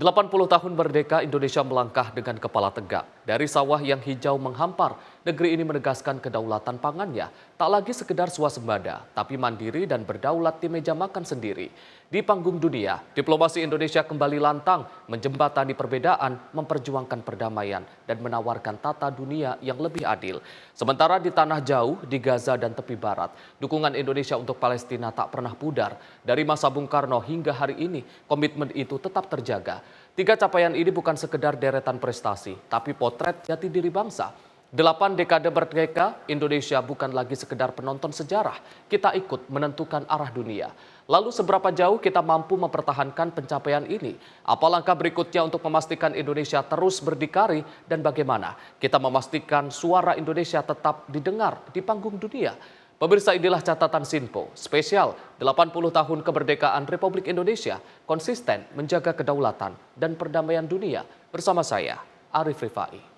80 tahun merdeka, Indonesia melangkah dengan kepala tegak. Dari sawah yang hijau menghampar, negeri ini menegaskan kedaulatan pangannya. Tak lagi sekedar swasembada, tapi mandiri dan berdaulat di meja makan sendiri. Di panggung dunia, diplomasi Indonesia kembali lantang, menjembatani perbedaan, memperjuangkan perdamaian, dan menawarkan tata dunia yang lebih adil. Sementara di tanah jauh, di Gaza dan tepi barat, dukungan Indonesia untuk Palestina tak pernah pudar. Dari masa Bung Karno hingga hari ini, komitmen itu tetap terjaga. 3 capaian ini bukan sekedar deretan prestasi, tapi potret jati diri bangsa. 8 dekade merdeka, Indonesia bukan lagi sekedar penonton sejarah. Kita ikut menentukan arah dunia. Lalu seberapa jauh kita mampu mempertahankan pencapaian ini? Apa langkah berikutnya untuk memastikan Indonesia terus berdikari? Dan bagaimana kita memastikan suara Indonesia tetap didengar di panggung dunia? Pemirsa, inilah catatan Sinpo, spesial 80 tahun kemerdekaan Republik Indonesia, konsisten menjaga kedaulatan dan perdamaian dunia. Bersama saya, Arif Rifai.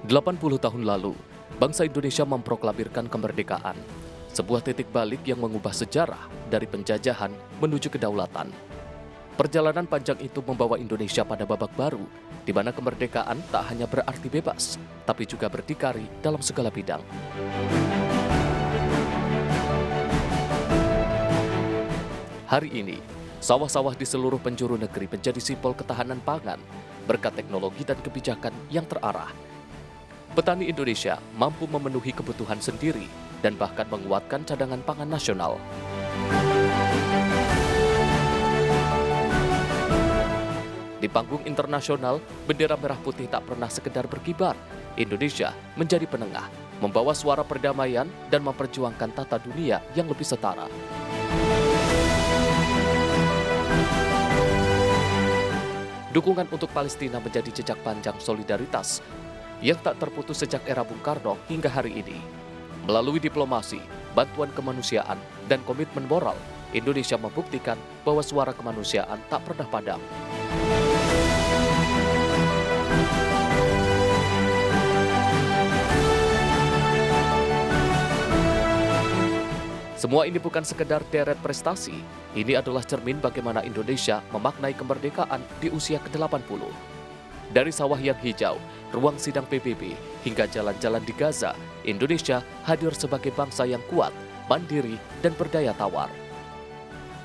Delapan puluh tahun lalu, bangsa Indonesia memproklamirkan kemerdekaan. Sebuah titik balik yang mengubah sejarah dari penjajahan menuju kedaulatan. Perjalanan panjang itu membawa Indonesia pada babak baru, di mana kemerdekaan tak hanya berarti bebas, tapi juga berdikari dalam segala bidang. Hari ini, sawah-sawah di seluruh penjuru negeri menjadi simbol ketahanan pangan berkat teknologi dan kebijakan yang terarah. Petani Indonesia mampu memenuhi kebutuhan sendiri dan bahkan menguatkan cadangan pangan nasional. Di panggung internasional, bendera merah putih tak pernah sekedar berkibar. Indonesia menjadi penengah, membawa suara perdamaian dan memperjuangkan tata dunia yang lebih setara. Dukungan untuk Palestina menjadi jejak panjang solidaritas yang tak terputus sejak era Bung Karno hingga hari ini. Melalui diplomasi, bantuan kemanusiaan, dan komitmen moral, Indonesia membuktikan bahwa suara kemanusiaan tak pernah padam. Semua ini bukan sekedar deret prestasi, ini adalah cermin bagaimana Indonesia memaknai kemerdekaan di usia ke-80. Dari sawah yang hijau, ruang sidang PBB, hingga jalan-jalan di Gaza, Indonesia hadir sebagai bangsa yang kuat, mandiri, dan berdaya tawar.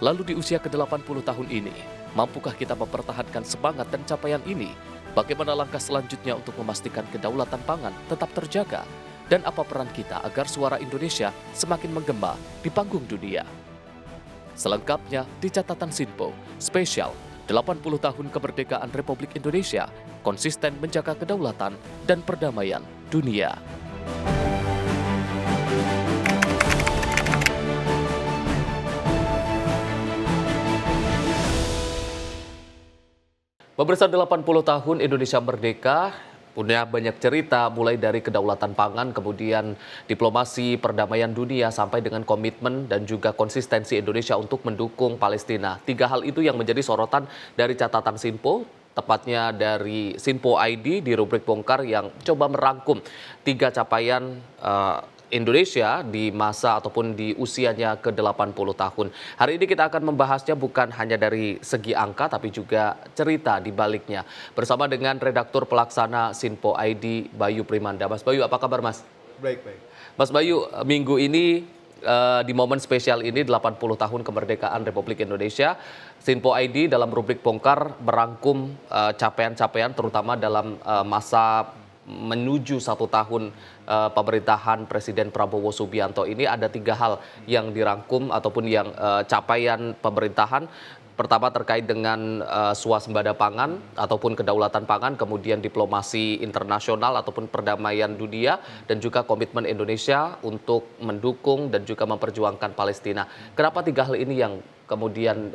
Lalu di usia ke-80 tahun ini, mampukah kita mempertahankan semangat dan capaian ini? Bagaimana langkah selanjutnya untuk memastikan kedaulatan pangan tetap terjaga? Dan apa peran kita agar suara Indonesia semakin menggema di panggung dunia? Selengkapnya di catatan Sinpo, spesial 80 tahun kemerdekaan Republik Indonesia, konsisten menjaga kedaulatan dan perdamaian dunia. Pemirsa, 80 tahun Indonesia merdeka punya banyak cerita, mulai dari kedaulatan pangan, kemudian diplomasi, perdamaian dunia, sampai dengan komitmen dan juga konsistensi Indonesia untuk mendukung Palestina. 3 hal itu yang menjadi sorotan dari catatan Sinpo, tepatnya dari Sinpo ID di rubrik Bongkar yang coba merangkum 3 capaian Indonesia di masa ataupun di usianya ke-80 tahun. Hari ini kita akan membahasnya bukan hanya dari segi angka tapi juga cerita di baliknya. Bersama dengan redaktur pelaksana Sinpo ID, Bayu Primanda. Mas Bayu, apa kabar Mas? Baik. Mas Bayu, minggu ini di momen spesial ini 80 tahun kemerdekaan Republik Indonesia, Sinpo ID dalam rubrik Bongkar merangkum capaian-capaian terutama dalam masa menuju 1 tahun pemerintahan Presiden Prabowo Subianto ini. Ada 3 hal yang dirangkum ataupun yang capaian pemerintahan. Pertama terkait dengan swasembada pangan ataupun kedaulatan pangan, kemudian diplomasi internasional ataupun perdamaian dunia, dan juga komitmen Indonesia untuk mendukung dan juga memperjuangkan Palestina. Kenapa 3 hal ini yang kemudian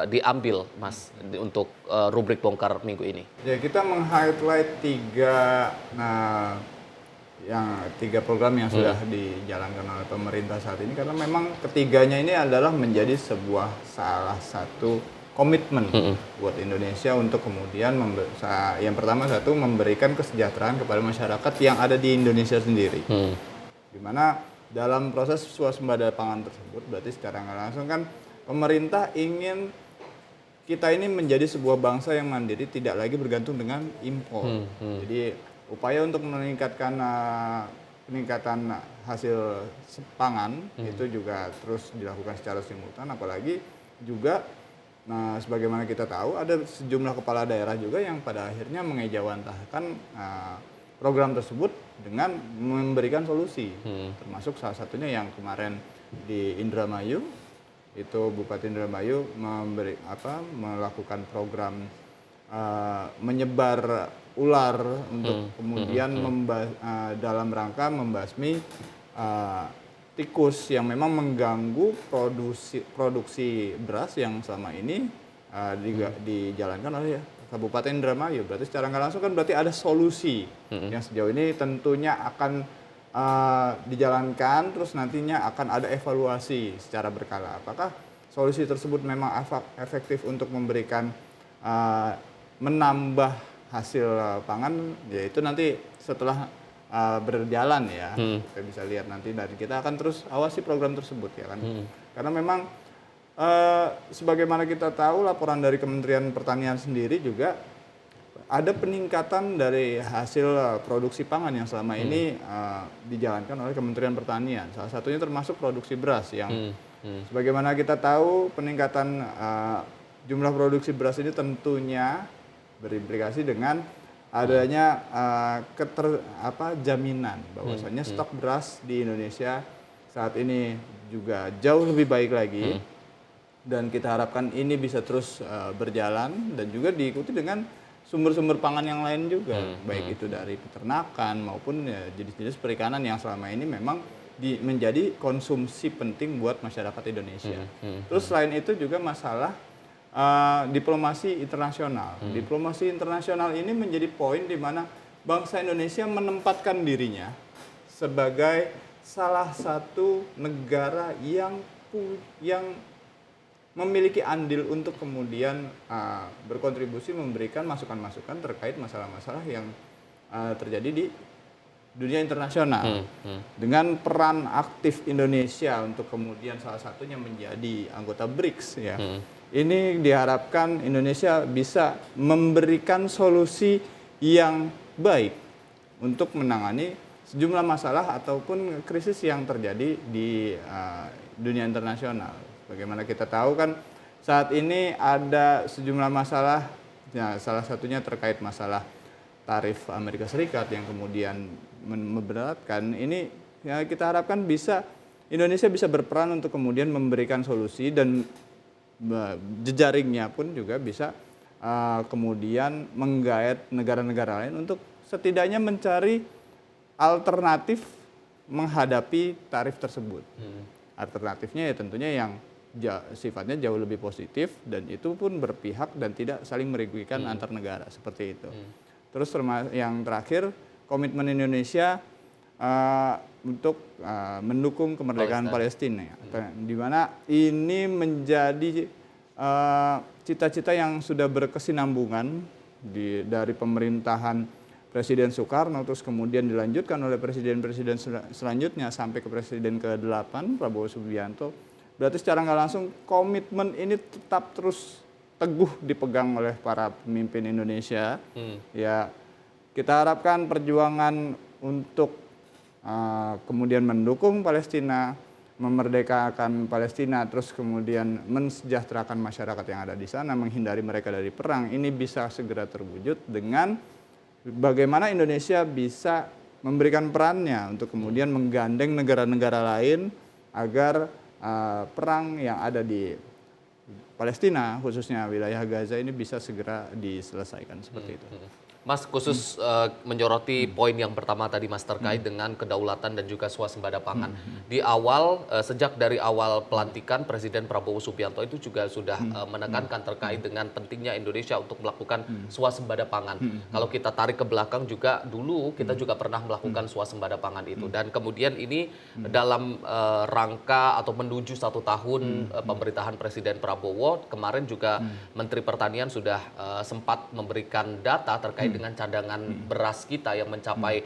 diambil, Mas, untuk rubrik Bongkar minggu ini? Ya, kita meng-highlight 3 program yang sudah dijalankan oleh pemerintah saat ini, karena memang ketiganya ini adalah menjadi salah satu komitmen buat Indonesia untuk kemudian yang pertama satu memberikan kesejahteraan kepada masyarakat yang ada di Indonesia sendiri. Dimana dalam proses swasembada pangan tersebut berarti secara nggak langsung kan pemerintah ingin kita ini menjadi sebuah bangsa yang mandiri, tidak lagi bergantung dengan impor. Jadi upaya untuk meningkatkan peningkatan hasil pangan itu juga terus dilakukan secara simultan, apalagi juga sebagaimana kita tahu ada sejumlah kepala daerah juga yang pada akhirnya mengejawantahkan program tersebut dengan memberikan solusi, termasuk salah satunya yang kemarin di Indramayu. Itu Bupati Indramayu melakukan program menyebar ular untuk kemudian dalam rangka membasmi tikus yang memang mengganggu produksi beras yang selama ini dijalankan oleh Kabupaten Indramayu. Berarti secara nggak langsung kan berarti ada solusi yang sejauh ini tentunya akan dijalankan, terus nantinya akan ada evaluasi secara berkala. Apakah solusi tersebut memang efektif untuk memberikan menambah hasil pangan? Ya itu nanti setelah berjalan ya, kita bisa lihat nanti, dan kita akan terus awasi program tersebut ya kan. Karena memang sebagaimana kita tahu laporan dari Kementerian Pertanian sendiri juga ada peningkatan dari hasil produksi pangan yang selama ini dijalankan oleh Kementerian Pertanian. Salah satunya termasuk produksi beras yang sebagaimana kita tahu peningkatan jumlah produksi beras ini tentunya berimplikasi dengan adanya jaminan bahwasanya stok beras di Indonesia saat ini juga jauh lebih baik lagi, dan kita harapkan ini bisa terus berjalan dan juga diikuti dengan sumber-sumber pangan yang lain juga, baik itu dari peternakan maupun jenis-jenis perikanan yang selama ini memang menjadi konsumsi penting buat masyarakat Indonesia. Terus selain itu juga masalah diplomasi internasional. Diplomasi internasional ini menjadi poin di mana bangsa Indonesia menempatkan dirinya sebagai salah satu negara yang memiliki andil untuk kemudian berkontribusi memberikan masukan-masukan terkait masalah-masalah yang terjadi di dunia internasional. Dengan peran aktif Indonesia untuk kemudian salah satunya menjadi anggota BRICS ya. Ini diharapkan Indonesia bisa memberikan solusi yang baik untuk menangani sejumlah masalah ataupun krisis yang terjadi di dunia internasional. Bagaimana kita tahu kan saat ini ada sejumlah masalah, ya, salah satunya terkait masalah tarif Amerika Serikat yang kemudian memberatkan. Ini ya, kita harapkan Indonesia bisa berperan untuk kemudian memberikan solusi, dan jejaringnya pun juga bisa kemudian menggait negara-negara lain untuk setidaknya mencari alternatif menghadapi tarif tersebut. Alternatifnya ya tentunya yang sifatnya jauh lebih positif, dan itu pun berpihak dan tidak saling merugikan antar negara seperti itu. Terus yang terakhir, komitmen Indonesia untuk mendukung kemerdekaan Palestina, di mana ini menjadi cita-cita yang sudah berkesinambungan dari pemerintahan Presiden Soekarno, terus kemudian dilanjutkan oleh presiden-presiden selanjutnya sampai ke presiden ke-8 Prabowo Subianto. Berarti secara nggak langsung komitmen ini tetap terus teguh dipegang oleh para pemimpin Indonesia. Ya, kita harapkan perjuangan untuk kemudian mendukung Palestina, memerdekakan Palestina, terus kemudian mensejahterakan masyarakat yang ada di sana, menghindari mereka dari perang, ini bisa segera terwujud dengan bagaimana Indonesia bisa memberikan perannya untuk kemudian menggandeng negara-negara lain agar perang yang ada di Palestina, khususnya wilayah Gaza ini bisa segera diselesaikan seperti itu. Mas khusus menyoroti poin yang pertama tadi Mas terkait dengan kedaulatan dan juga swasembada pangan. Di awal sejak dari awal pelantikan Presiden Prabowo Subianto itu juga sudah menekankan terkait dengan pentingnya Indonesia untuk melakukan swasembada pangan. Kalau kita tarik ke belakang juga dulu kita juga pernah melakukan swasembada pangan itu, dan kemudian ini dalam rangka atau menuju 1 tahun pemerintahan Presiden Prabowo, kemarin juga Menteri Pertanian sudah sempat memberikan data terkait dengan cadangan beras kita yang mencapai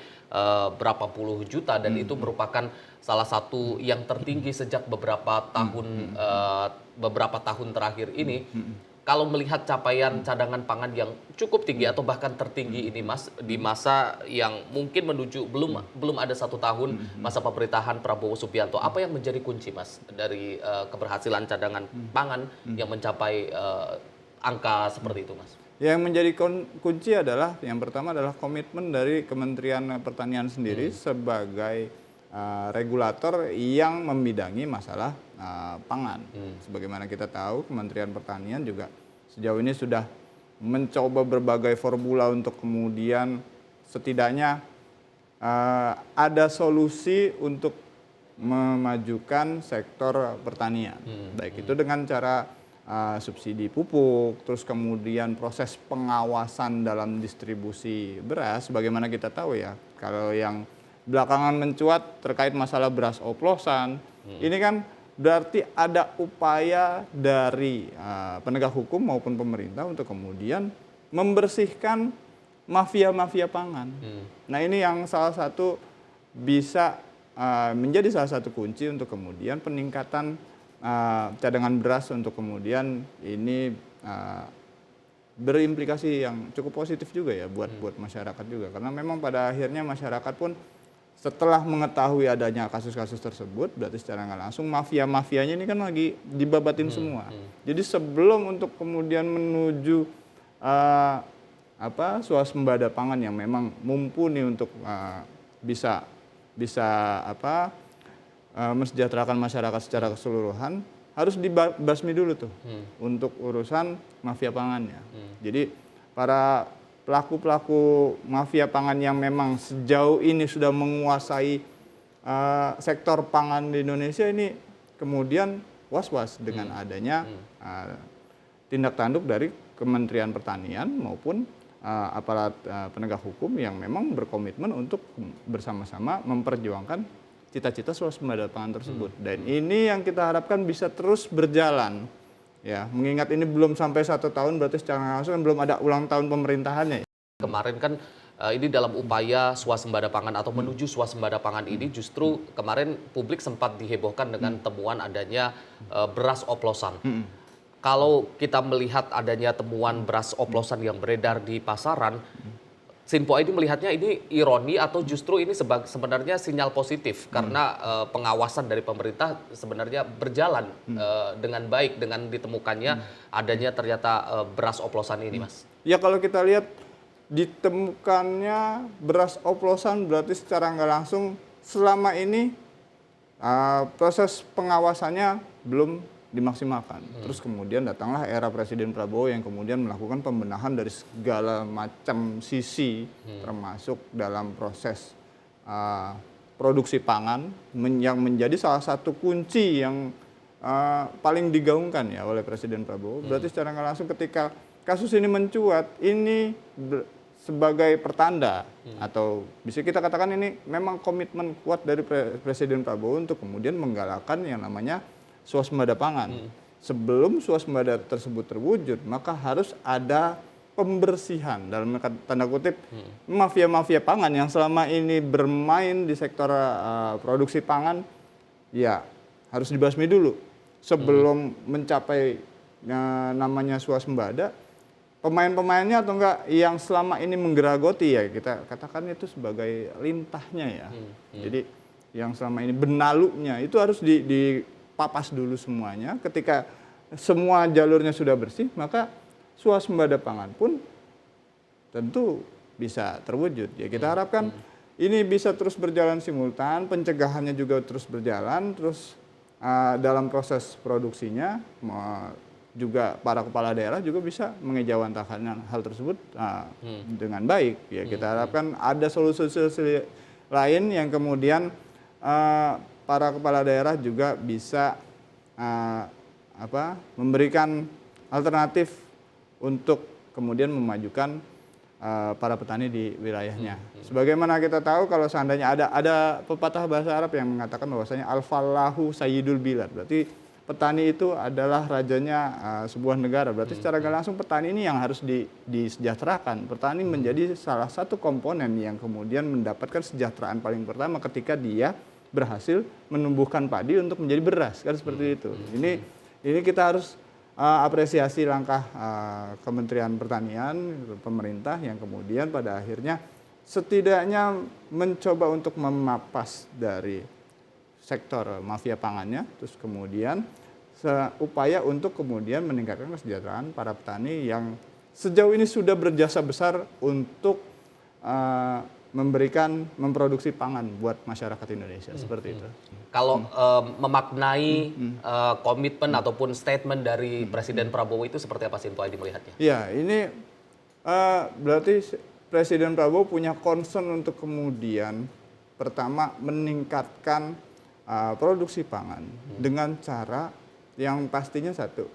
berapa puluh juta, dan itu merupakan salah satu yang tertinggi sejak beberapa tahun terakhir ini. Kalau melihat capaian cadangan pangan yang cukup tinggi atau bahkan tertinggi ini Mas, di masa yang mungkin menuju belum ada 1 tahun masa pemerintahan Prabowo Subianto, apa yang menjadi kunci Mas dari keberhasilan cadangan pangan yang mencapai angka seperti itu Mas? Yang menjadi kunci adalah, yang pertama adalah komitmen dari Kementerian Pertanian sendiri sebagai regulator yang membidangi masalah pangan. Sebagaimana kita tahu, Kementerian Pertanian juga sejauh ini sudah mencoba berbagai formula untuk kemudian setidaknya ada solusi untuk memajukan sektor pertanian. Baik itu dengan cara subsidi pupuk, terus kemudian proses pengawasan dalam distribusi beras. Bagaimana kita tahu ya, kalau yang belakangan mencuat terkait masalah beras oplosan, ini kan berarti ada upaya dari penegak hukum maupun pemerintah untuk kemudian membersihkan mafia-mafia pangan. Nah ini yang salah satu bisa menjadi salah satu kunci untuk kemudian peningkatan cadangan beras, untuk kemudian ini berimplikasi yang cukup positif juga ya buat masyarakat juga, karena memang pada akhirnya masyarakat pun setelah mengetahui adanya kasus-kasus tersebut, berarti secara nggak langsung mafia-mafianya ini kan lagi dibabatin semua. Jadi sebelum untuk kemudian menuju swasembada pangan yang memang mumpuni untuk bisa mensejahterakan masyarakat secara keseluruhan, harus dibasmi dulu tuh untuk urusan mafia pangannya. Jadi para pelaku-pelaku mafia pangan yang memang sejauh ini sudah menguasai sektor pangan di Indonesia ini kemudian was-was dengan adanya tindak tanduk dari Kementerian Pertanian maupun aparat penegak hukum yang memang berkomitmen untuk bersama-sama memperjuangkan cita-cita swasembada pangan tersebut. Dan ini yang kita harapkan bisa terus berjalan. Ya, mengingat ini belum sampai 1 tahun, berarti secara langsung belum ada ulang tahun pemerintahannya. Kemarin kan ini dalam upaya swasembada pangan atau menuju swasembada pangan ini, justru kemarin publik sempat dihebohkan dengan temuan adanya beras oplosan. Kalau kita melihat adanya temuan beras oplosan yang beredar di pasaran, Sinpo ID melihatnya ini ironi atau justru ini sebenarnya sinyal positif karena pengawasan dari pemerintah sebenarnya berjalan dengan baik dengan ditemukannya adanya ternyata beras oplosan ini, Mas. Ya kalau kita lihat ditemukannya beras oplosan berarti secara nggak langsung selama ini proses pengawasannya belum dimaksimalkan. Terus kemudian datanglah era Presiden Prabowo yang kemudian melakukan pembenahan dari segala macam sisi, termasuk dalam proses produksi pangan yang menjadi salah satu kunci yang paling digaungkan ya oleh Presiden Prabowo. Berarti secara nggak langsung ketika kasus ini mencuat, ini sebagai pertanda atau bisa kita katakan ini memang komitmen kuat dari Presiden Prabowo untuk kemudian menggalakkan yang namanya swasembada pangan. Sebelum swasembada tersebut terwujud, maka harus ada pembersihan dalam tanda kutip mafia-mafia pangan yang selama ini bermain di sektor produksi pangan, ya harus dibasmi dulu sebelum mencapai namanya swasembada. Pemain-pemainnya atau enggak yang selama ini menggeragoti ya kita katakan itu sebagai lintahnya ya. Jadi yang selama ini benalunya itu harus papas dulu semuanya. Ketika semua jalurnya sudah bersih, maka swasembada pangan pun tentu bisa terwujud. Ya kita harapkan ini bisa terus berjalan simultan, pencegahannya juga terus berjalan, terus dalam proses produksinya juga para kepala daerah juga bisa mengejawantahkan hal tersebut dengan baik. Ya, kita harapkan ada solusi-solusi lain yang kemudian para kepala daerah juga bisa memberikan alternatif untuk kemudian memajukan para petani di wilayahnya. Sebagaimana kita tahu kalau seandainya ada pepatah bahasa Arab yang mengatakan bahwasanya al-falahu sayyidul bilad. Berarti petani itu adalah rajanya sebuah negara. Berarti secara nggak langsung petani ini yang harus disejahterakan. Petani menjadi salah satu komponen yang kemudian mendapatkan kesejahteraan paling pertama ketika dia berhasil menumbuhkan padi untuk menjadi beras, kan seperti itu. Ini kita harus apresiasi langkah Kementerian Pertanian, pemerintah yang kemudian pada akhirnya setidaknya mencoba untuk memapas dari sektor mafia pangannya, terus kemudian upaya untuk kemudian meningkatkan kesejahteraan para petani yang sejauh ini sudah berjasa besar untuk memproduksi pangan buat masyarakat Indonesia, seperti itu. Kalau memaknai komitmen ataupun statement dari Presiden Prabowo itu seperti apa sih Pak Edi melihatnya? Ya, ini berarti Presiden Prabowo punya concern untuk kemudian pertama meningkatkan produksi pangan dengan cara yang pastinya satu,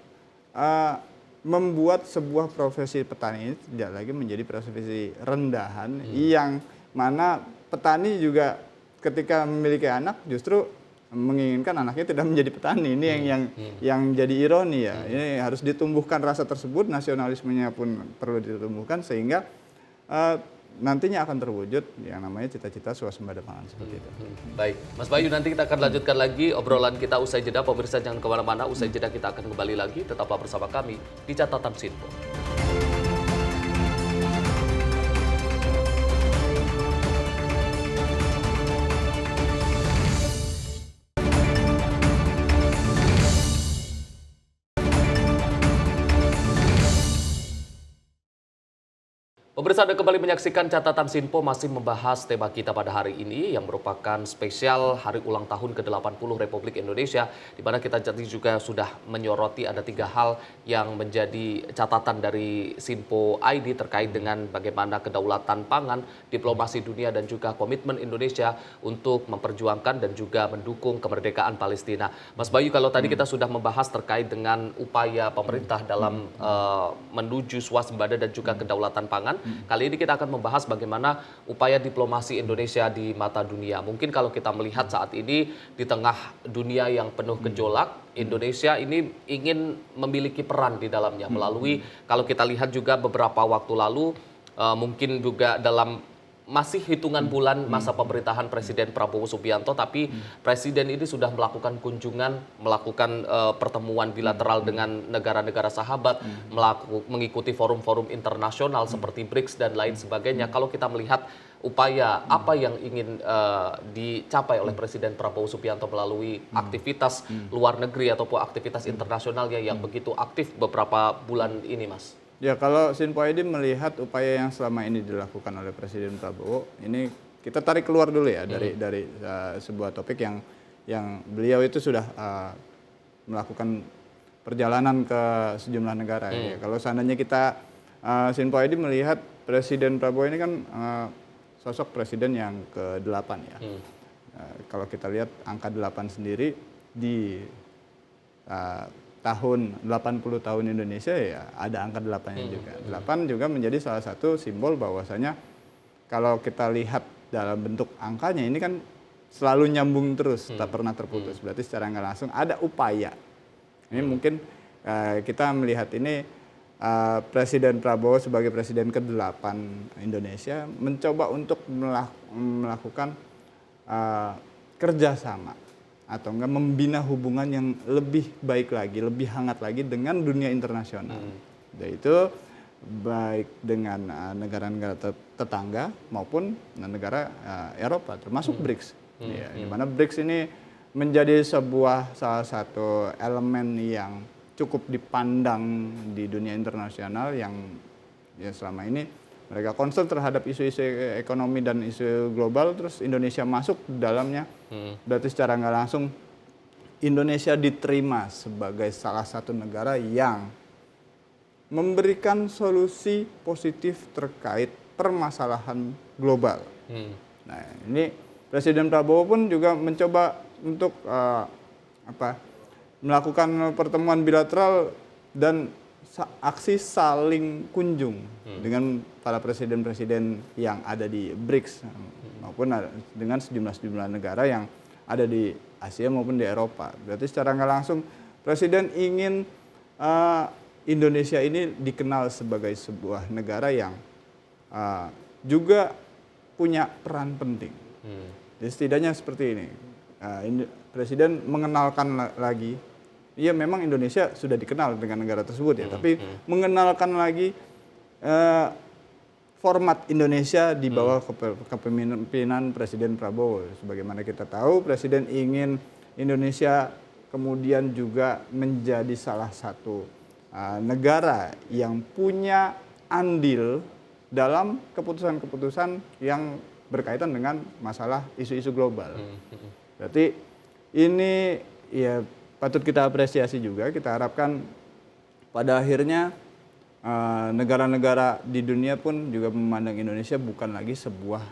membuat sebuah profesi petani ini tidak lagi menjadi profesi rendahan yang mana petani juga ketika memiliki anak justru menginginkan anaknya tidak menjadi petani. Ini yang jadi ironi ya. Ini harus ditumbuhkan rasa tersebut, nasionalismenya pun perlu ditumbuhkan sehingga nantinya akan terwujud yang namanya cita-cita swasembada pangan seperti itu. Baik, Mas Bayu, nanti kita akan lanjutkan lagi obrolan kita usai jeda. Pemirsa jangan kemana-mana, usai jeda kita akan kembali lagi. Tetaplah bersama kami di Catatan Sinpo. Pemirsa, Anda kembali menyaksikan Catatan Sinpo, masih membahas tema kita pada hari ini yang merupakan spesial hari ulang tahun ke-80 Republik Indonesia, di mana kita jadi juga sudah menyoroti ada 3 hal yang menjadi catatan dari Sinpo ID terkait dengan bagaimana kedaulatan pangan, diplomasi dunia, dan juga komitmen Indonesia untuk memperjuangkan dan juga mendukung kemerdekaan Palestina. Mas Bayu, kalau tadi kita sudah membahas terkait dengan upaya pemerintah dalam menuju swasembada dan juga kedaulatan pangan, kali ini kita akan membahas bagaimana upaya diplomasi Indonesia di mata dunia. Mungkin kalau kita melihat saat ini di tengah dunia yang penuh gejolak, Indonesia ini ingin memiliki peran di dalamnya melalui, kalau kita lihat juga beberapa waktu lalu, mungkin juga dalam masih hitungan bulan masa pemerintahan Presiden Prabowo Subianto, tapi Presiden ini sudah melakukan kunjungan, melakukan pertemuan bilateral dengan negara-negara sahabat, mengikuti forum-forum internasional seperti BRICS dan lain sebagainya. Kalau kita melihat upaya apa yang ingin dicapai oleh Presiden Prabowo Subianto melalui aktivitas luar negeri ataupun aktivitas internasionalnya yang begitu aktif beberapa bulan ini, Mas? Ya, kalau Sinpo ID melihat upaya yang selama ini dilakukan oleh Presiden Prabowo, ini kita tarik keluar dulu ya dari sebuah topik yang beliau itu sudah melakukan perjalanan ke sejumlah negara. Ya. Kalau seandainya kita Sinpo ID melihat Presiden Prabowo ini kan sosok presiden yang ke-8 ya. Kalau kita lihat angka 8 sendiri di tahun 80 tahun Indonesia ya ada angka 8-nya juga. 8 juga menjadi salah satu simbol bahwasanya kalau kita lihat dalam bentuk angkanya ini kan selalu nyambung terus, tak pernah terputus. Berarti secara nggak langsung ada upaya. Ini mungkin kita melihat ini Presiden Prabowo sebagai Presiden ke-8 Indonesia mencoba untuk melakukan kerjasama atau enggak membina hubungan yang lebih baik lagi, lebih hangat lagi dengan dunia internasional. Yaitu baik dengan negara-negara tetangga maupun negara Eropa, termasuk BRICS. Ya, di mana BRICS ini menjadi salah satu elemen yang cukup dipandang di dunia internasional yang ya selama ini mereka concern terhadap isu-isu ekonomi dan isu global, terus Indonesia masuk dalamnya. Berarti secara nggak langsung Indonesia diterima sebagai salah satu negara yang memberikan solusi positif terkait permasalahan global. Nah, ini Presiden Prabowo pun juga mencoba untuk melakukan pertemuan bilateral dan aksi saling kunjung dengan para presiden-presiden yang ada di BRICS maupun dengan sejumlah negara yang ada di Asia maupun di Eropa. Berarti secara nggak langsung Presiden ingin Indonesia ini dikenal sebagai sebuah negara yang juga punya peran penting. Jadi setidaknya seperti ini. Presiden mengenalkan lagi, iya memang Indonesia sudah dikenal dengan negara tersebut ya, tapi mengenalkan lagi format Indonesia di bawah kepemimpinan Presiden Prabowo. Sebagaimana kita tahu, Presiden ingin Indonesia kemudian juga menjadi salah satu negara yang punya andil dalam keputusan-keputusan yang berkaitan dengan masalah isu-isu global. Berarti ini ya patut kita apresiasi juga. Kita harapkan pada akhirnya negara-negara di dunia pun juga memandang Indonesia bukan lagi sebuah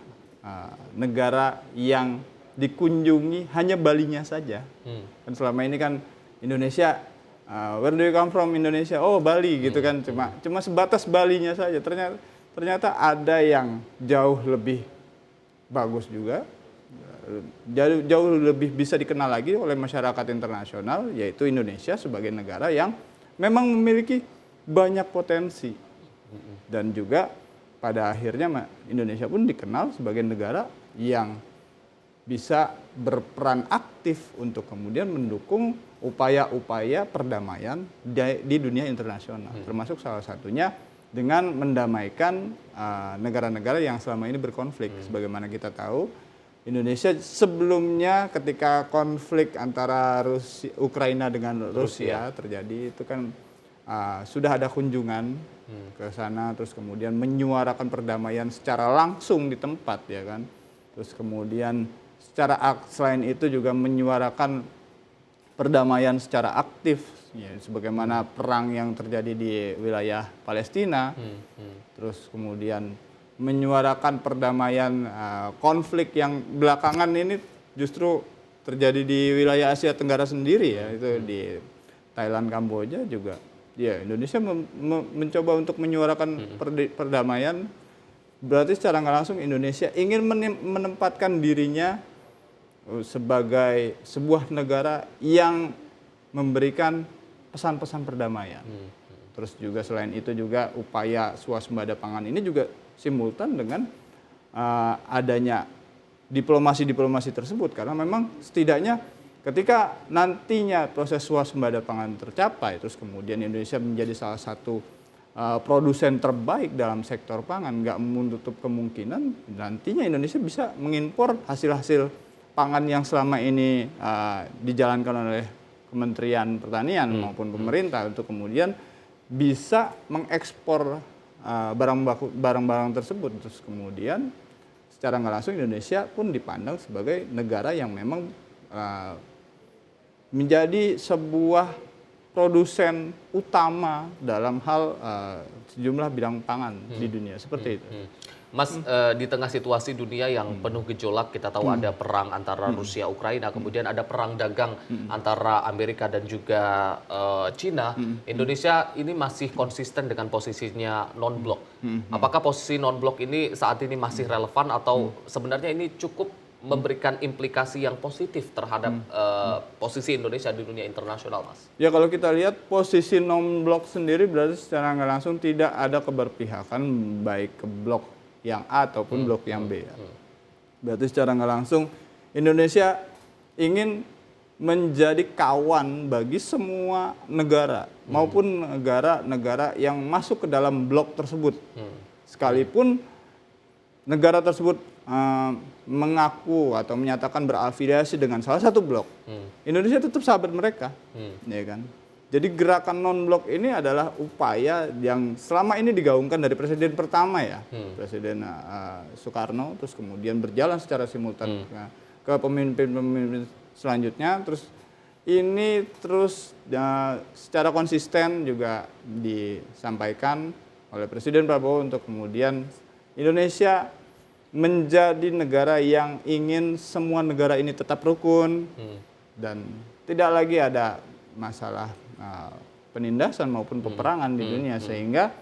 negara yang dikunjungi hanya Balinya saja. Kan selama ini kan Indonesia, where do you come from Indonesia? Oh Bali gitu kan, cuma sebatas Balinya saja. Ternyata ada yang jauh lebih bagus juga, jauh lebih bisa dikenal lagi oleh masyarakat internasional, yaitu Indonesia sebagai negara yang memang memiliki banyak potensi. Dan juga pada akhirnya Indonesia pun dikenal sebagai negara yang bisa berperan aktif untuk kemudian mendukung upaya-upaya perdamaian di dunia internasional. Termasuk salah satunya dengan mendamaikan negara-negara yang selama ini berkonflik. Sebagaimana kita tahu, Indonesia sebelumnya ketika konflik antara Ukraina dengan Rusia terjadi, itu kan sudah ada kunjungan ke sana, terus kemudian menyuarakan perdamaian secara langsung di tempat, ya kan. Terus kemudian selain itu juga menyuarakan perdamaian secara aktif, ya, sebagaimana perang yang terjadi di wilayah Palestina. Terus kemudian menyuarakan perdamaian konflik yang belakangan ini justru terjadi di wilayah Asia Tenggara sendiri, ya, itu di Thailand, Kamboja juga. Ya, Indonesia mencoba untuk menyuarakan perdamaian. Berarti secara nggak langsung Indonesia ingin menempatkan dirinya sebagai sebuah negara yang memberikan pesan-pesan perdamaian. Terus juga selain itu juga upaya swasembada pangan ini juga simultan dengan adanya diplomasi tersebut, karena memang setidaknya ketika nantinya proses swasembada pangan tercapai, terus kemudian Indonesia menjadi salah satu produsen terbaik dalam sektor pangan, nggak menutup kemungkinan nantinya Indonesia bisa mengimpor hasil-hasil pangan yang selama ini dijalankan oleh Kementerian Pertanian maupun pemerintah, untuk kemudian bisa mengekspor barang-barang tersebut. Terus kemudian secara nggak langsung Indonesia pun dipandang sebagai negara yang memang menjadi sebuah produsen utama dalam hal sejumlah bidang pangan di dunia, seperti itu. Mas, di tengah situasi dunia yang penuh gejolak, kita tahu ada perang antara Rusia Ukraina, kemudian ada perang dagang antara Amerika dan juga Cina. Indonesia ini masih konsisten dengan posisinya non-blok. Apakah posisi non-blok ini saat ini masih relevan atau sebenarnya ini cukup memberikan implikasi yang positif terhadap posisi Indonesia di dunia internasional, Mas? Ya, kalau kita lihat posisi non-blok sendiri berarti secara nggak langsung tidak ada keberpihakan baik ke blok yang A ataupun blok yang B. Berarti secara nggak langsung Indonesia ingin menjadi kawan bagi semua negara maupun negara-negara yang masuk ke dalam blok tersebut. Sekalipun negara tersebut mengaku atau menyatakan berafiliasi dengan salah satu blok, Indonesia tetap sahabat mereka, ya kan? Jadi gerakan non-blok ini adalah upaya yang selama ini digaungkan dari presiden pertama, ya, Presiden Soekarno, terus kemudian berjalan secara simultan ke pemimpin-pemimpin selanjutnya, terus ini terus secara konsisten juga disampaikan oleh Presiden Prabowo untuk kemudian Indonesia menjadi negara yang ingin semua negara ini tetap rukun dan tidak lagi ada masalah penindasan maupun peperangan di dunia, sehingga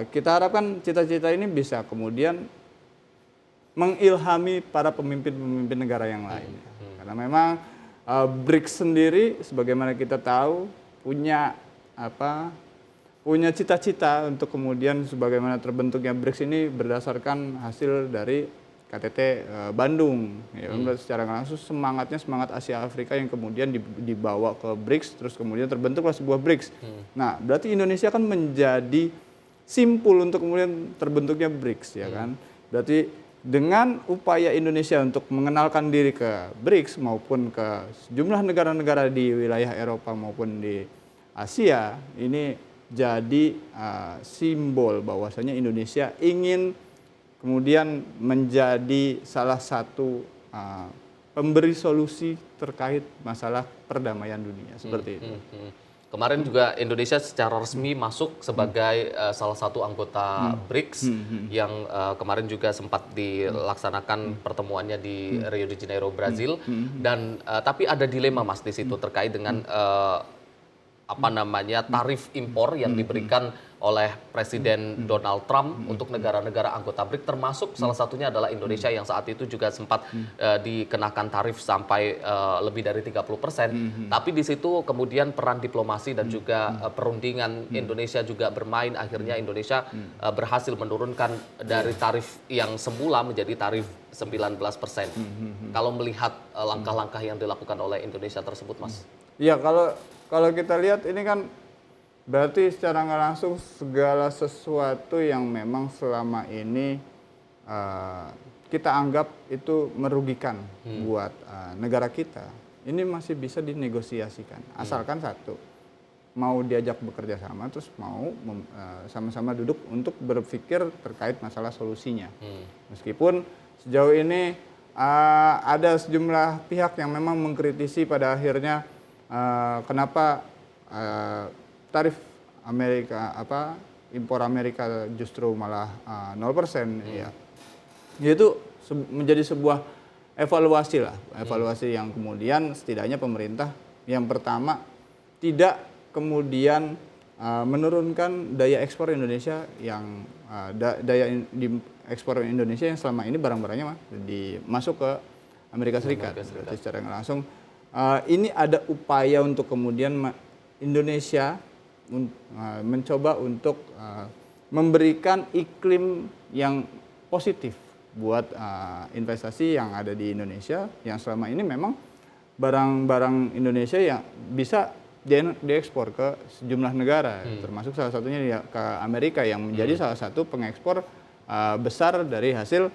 kita harapkan cita-cita ini bisa kemudian mengilhami para pemimpin-pemimpin negara yang lain. Karena memang BRICS sendiri sebagaimana kita tahu punya cita-cita untuk kemudian sebagaimana terbentuknya BRICS ini berdasarkan hasil dari KTT Bandung. Ya, secara langsung semangat Asia Afrika yang kemudian dibawa ke BRICS, terus kemudian terbentuklah sebuah BRICS. Nah, berarti Indonesia kan menjadi simpul untuk kemudian terbentuknya BRICS, ya kan? Berarti dengan upaya Indonesia untuk mengenalkan diri ke BRICS maupun ke sejumlah negara-negara di wilayah Eropa maupun di Asia, ini jadi simbol bahwasanya Indonesia ingin kemudian menjadi salah satu pemberi solusi terkait masalah perdamaian dunia, seperti itu. Kemarin juga Indonesia secara resmi masuk sebagai salah satu anggota BRICS yang kemarin juga sempat dilaksanakan pertemuannya di Rio de Janeiro, Brazil. Dan tapi ada dilema, Mas, di situ terkait dengan tarif impor yang diberikan oleh Presiden Donald Trump untuk negara-negara anggota BRICS, termasuk salah satunya adalah Indonesia yang saat itu juga sempat dikenakan tarif sampai lebih dari 30%. Tapi di situ kemudian peran diplomasi dan juga perundingan Indonesia juga bermain. Akhirnya Indonesia berhasil menurunkan dari tarif yang semula menjadi tarif 19%. Kalau melihat langkah-langkah yang dilakukan oleh Indonesia tersebut, Mas. Ya, kalau kita lihat ini kan berarti secara nggak langsung segala sesuatu yang memang selama ini kita anggap itu merugikan buat negara kita, ini masih bisa dinegosiasikan. Asalkan satu, mau diajak bekerja sama, terus mau sama-sama duduk untuk berpikir terkait masalah solusinya. Meskipun sejauh ini ada sejumlah pihak yang memang mengkritisi pada akhirnya kenapa tarif Amerika impor Amerika justru malah 0%, ya. Itu menjadi sebuah evaluasi yang kemudian setidaknya pemerintah yang pertama tidak kemudian menurunkan daya ekspor Indonesia yang daya ekspor Indonesia yang selama ini barang-barangnya masuk ke Amerika Serikat. Berarti secara langsung ini ada upaya untuk kemudian Indonesia mencoba untuk memberikan iklim yang positif buat investasi yang ada di Indonesia, yang selama ini memang barang-barang Indonesia yang bisa diekspor ke sejumlah negara, termasuk salah satunya ke Amerika yang menjadi salah satu pengekspor besar dari hasil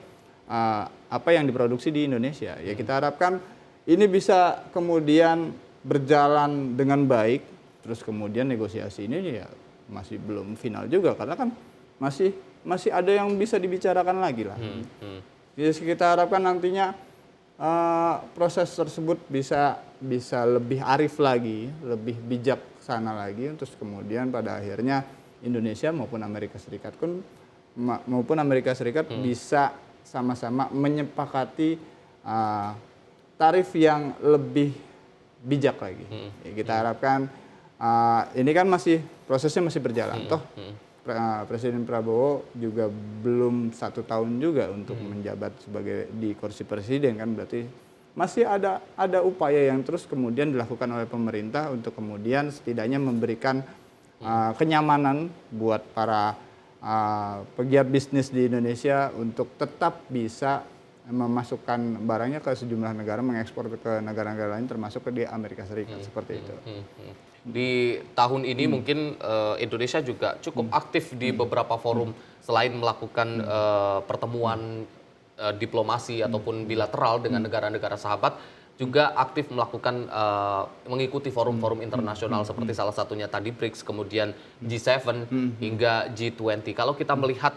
apa yang diproduksi di Indonesia. Ya, kita harapkan ini bisa kemudian berjalan dengan baik, terus kemudian negosiasi ini ya masih belum final juga karena kan masih ada yang bisa dibicarakan lagi lah. Jadi kita harapkan nantinya proses tersebut bisa lebih arif lagi, lebih bijaksana lagi, terus kemudian pada akhirnya Indonesia maupun Amerika Serikat bisa sama-sama menyepakati tarif yang lebih bijak lagi. Ya, kita harapkan ini kan prosesnya masih berjalan. Toh Presiden Prabowo juga belum 1 tahun juga untuk menjabat sebagai di kursi presiden, kan berarti masih ada upaya yang terus kemudian dilakukan oleh pemerintah untuk kemudian setidaknya memberikan kenyamanan buat para pegiat bisnis di Indonesia untuk tetap bisa memasukkan barangnya ke sejumlah negara, mengekspor ke negara-negara lain termasuk di Amerika Serikat, seperti itu. Di tahun ini mungkin Indonesia juga cukup aktif di beberapa forum selain melakukan pertemuan diplomasi ataupun bilateral dengan negara-negara sahabat, juga aktif melakukan mengikuti forum-forum internasional seperti salah satunya tadi BRICS, kemudian G7 hingga G20. Kalau kita melihat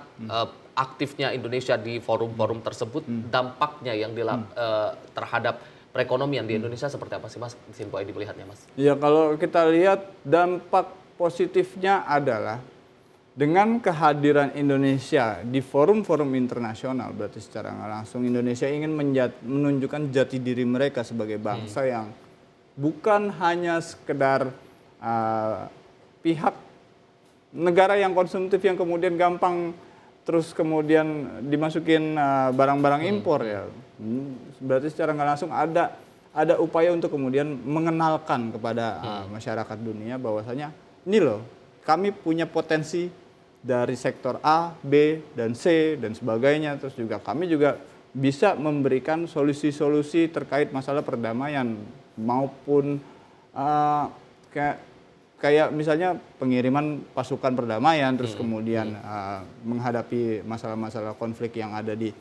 aktifnya Indonesia di forum-forum tersebut, dampaknya yang terhadap perekonomian di Indonesia seperti apa sih Mas Sinpo Edi melihatnya Mas? Ya kalau kita lihat dampak positifnya adalah dengan kehadiran Indonesia di forum-forum internasional, berarti secara nggak langsung Indonesia ingin menunjukkan jati diri mereka sebagai bangsa yang bukan hanya sekedar pihak negara yang konsumtif yang kemudian gampang terus kemudian dimasukin barang-barang impor ya. Berarti secara nggak langsung ada upaya untuk kemudian mengenalkan kepada masyarakat dunia bahwasanya ini loh kami punya potensi dari sektor A, B, dan C, dan sebagainya. Terus juga kami juga bisa memberikan solusi-solusi terkait masalah perdamaian maupun kayak misalnya pengiriman pasukan perdamaian, terus kemudian menghadapi masalah-masalah konflik yang ada di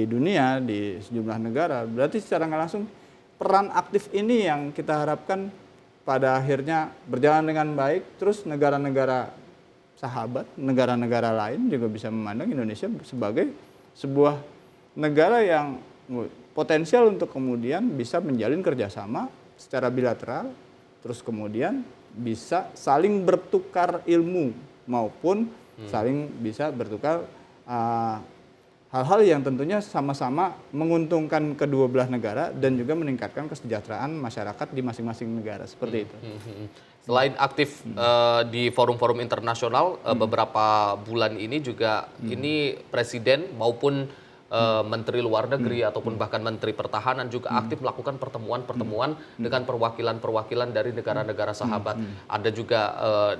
dunia, di sejumlah negara. Berarti secara nggak langsung peran aktif ini yang kita harapkan pada akhirnya berjalan dengan baik, terus negara-negara sahabat, negara-negara lain juga bisa memandang Indonesia sebagai sebuah negara yang potensial untuk kemudian bisa menjalin kerjasama secara bilateral, terus kemudian bisa saling bertukar ilmu maupun saling bisa bertukar hal-hal yang tentunya sama-sama menguntungkan kedua belah negara dan juga meningkatkan kesejahteraan masyarakat di masing-masing negara seperti itu. Selain aktif di forum-forum internasional, beberapa bulan ini juga ini presiden maupun menteri luar negeri ataupun bahkan menteri pertahanan juga aktif melakukan pertemuan-pertemuan dengan perwakilan-perwakilan dari negara-negara sahabat. Ada juga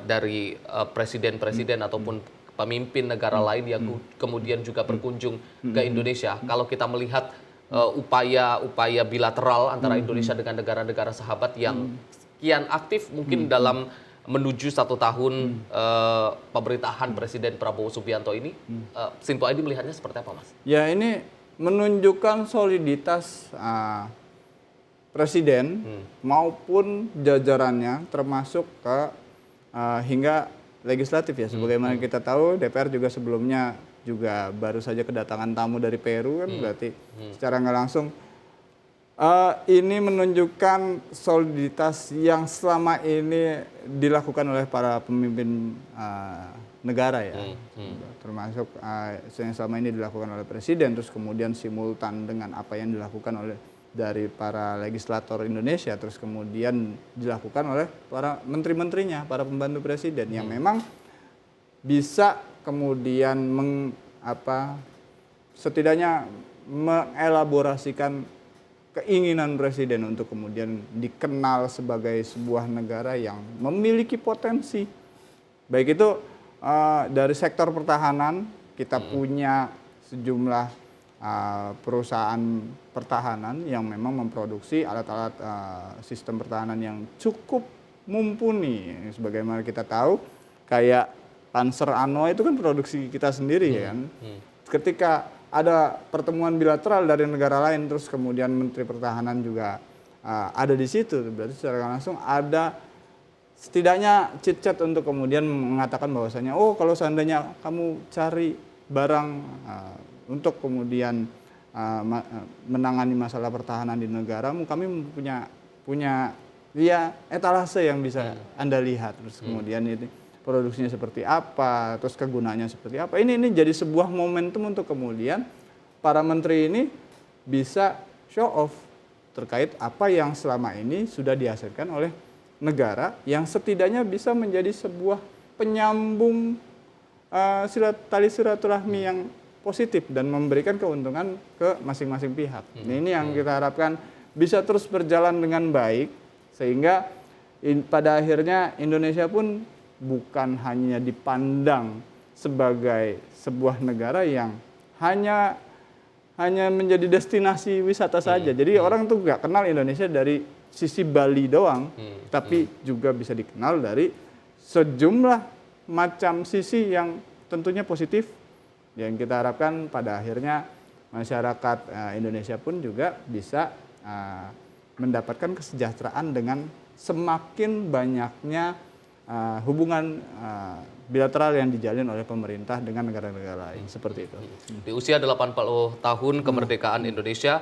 dari presiden-presiden ataupun pemimpin negara lain yang kemudian juga berkunjung ke Indonesia. Kalau kita melihat upaya-upaya bilateral antara Indonesia dengan negara-negara sahabat yang kian aktif mungkin dalam menuju 1 tahun pemerintahan Presiden Prabowo Subianto ini, Sinpo Edi melihatnya seperti apa, Mas? Ya ini menunjukkan soliditas Presiden maupun jajarannya termasuk ke hingga legislatif ya. Sebagaimana kita tahu DPR juga sebelumnya juga baru saja kedatangan tamu dari Peru kan, berarti secara nggak langsung ini menunjukkan soliditas yang selama ini dilakukan oleh para pemimpin negara ya, termasuk yang selama ini dilakukan oleh presiden, terus kemudian simultan dengan apa yang dilakukan oleh dari para legislator Indonesia, terus kemudian dilakukan oleh para menteri-menterinya, para pembantu presiden yang memang bisa kemudian setidaknya mengelaborasikan keinginan presiden untuk kemudian dikenal sebagai sebuah negara yang memiliki potensi. Baik itu dari sektor pertahanan, kita punya sejumlah perusahaan pertahanan yang memang memproduksi alat-alat sistem pertahanan yang cukup mumpuni. Sebagaimana kita tahu, kayak Panzer Ano itu kan produksi kita sendiri ya kan. Ketika ada pertemuan bilateral dari negara lain, terus kemudian Menteri Pertahanan juga ada di situ, berarti secara langsung ada setidaknya chit-chat untuk kemudian mengatakan bahwasanya, oh kalau seandainya kamu cari barang untuk kemudian menangani masalah pertahanan di negaramu, kami punya ya etalase yang bisa Anda lihat, terus kemudian itu produksinya seperti apa, terus kegunaannya seperti apa. Ini jadi sebuah momentum untuk kemudian para menteri ini bisa show off terkait apa yang selama ini sudah dihasilkan oleh negara yang setidaknya bisa menjadi sebuah penyambung tali silaturahmi yang positif dan memberikan keuntungan ke masing-masing pihak. Ini yang kita harapkan bisa terus berjalan dengan baik sehingga pada akhirnya Indonesia pun bukan hanya dipandang sebagai sebuah negara yang hanya menjadi destinasi wisata saja. Jadi orang tuh nggak kenal Indonesia dari sisi Bali doang, tapi juga bisa dikenal dari sejumlah macam sisi yang tentunya positif. Yang kita harapkan pada akhirnya masyarakat Indonesia pun juga bisa mendapatkan kesejahteraan dengan semakin banyaknya hubungan bilateral yang dijalin oleh pemerintah dengan negara-negara lain seperti itu. Di usia 80 tahun kemerdekaan Indonesia,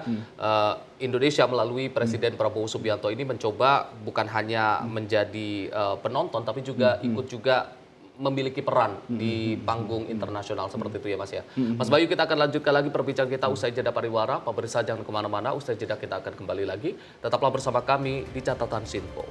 Indonesia melalui Presiden Prabowo Subianto ini mencoba bukan hanya menjadi penonton, tapi juga ikut juga memiliki peran di panggung internasional seperti itu ya Mas ya. Mas Bayu, kita akan lanjutkan lagi perbincangan kita usai jeda pariwara. Pemirsa jangan kemana-mana, usai jeda kita akan kembali lagi. Tetaplah bersama kami di Catatan Sinpo.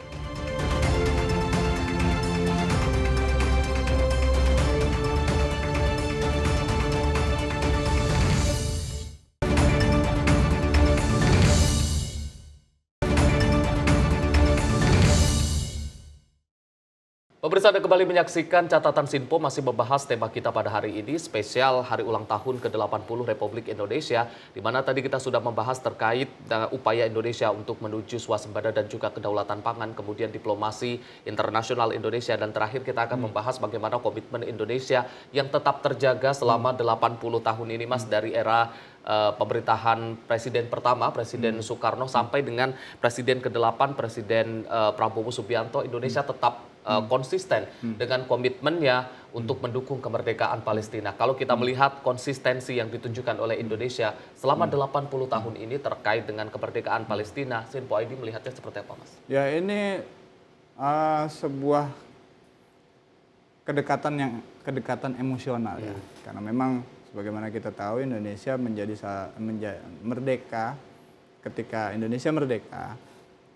Pemirsa, Anda kembali menyaksikan Catatan Sinpo, masih membahas tema kita pada hari ini, spesial Hari Ulang Tahun ke-80 Republik Indonesia, di mana tadi kita sudah membahas terkait dengan upaya Indonesia untuk menuju swasembada dan juga kedaulatan pangan, kemudian diplomasi internasional Indonesia, dan terakhir kita akan membahas bagaimana komitmen Indonesia yang tetap terjaga selama 80 tahun ini, Mas, dari era pemerintahan Presiden pertama, Presiden Soekarno, sampai dengan Presiden ke-8, Presiden Prabowo Subianto. Indonesia tetap konsisten dengan komitmennya untuk mendukung kemerdekaan Palestina. Kalau kita melihat konsistensi yang ditunjukkan oleh Indonesia selama 80 tahun ini terkait dengan kemerdekaan Palestina, Sinpo ID melihatnya seperti apa, Mas? Ya, ini sebuah kedekatan emosional ya. Karena memang sebagaimana kita tahu Indonesia merdeka. Ketika Indonesia merdeka,